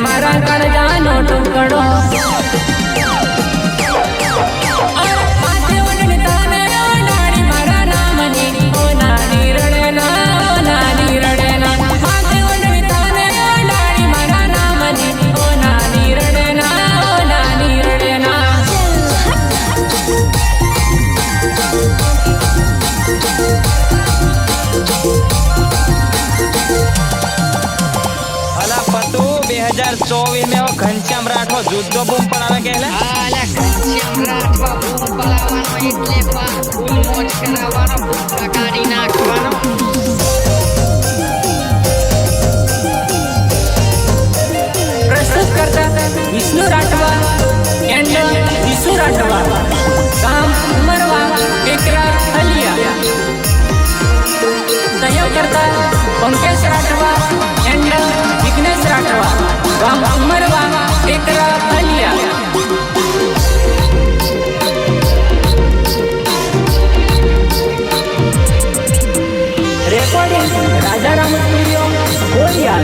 મારા કાળજાનો ટુકડો घनश्याम राठवा जुद्दो बूम पड़ावे कहले आला घनश्याम राठवा बूम पड़ावવાનો એટલે પા ફૂલ મોજ કરાવવાનો ભૂકા કાઢી નાખવાનો प्रस्तुत करता विष्णु राठवा एंड विष्णु राठवा काम उमरवा एकरा हलिया सहयोग करता पंकज राठवा एंड विघ्नेश राठवा काम उमरवा एकरा हलिया रिकॉर्डिंग राजा राम स्टूडियो बोलिया।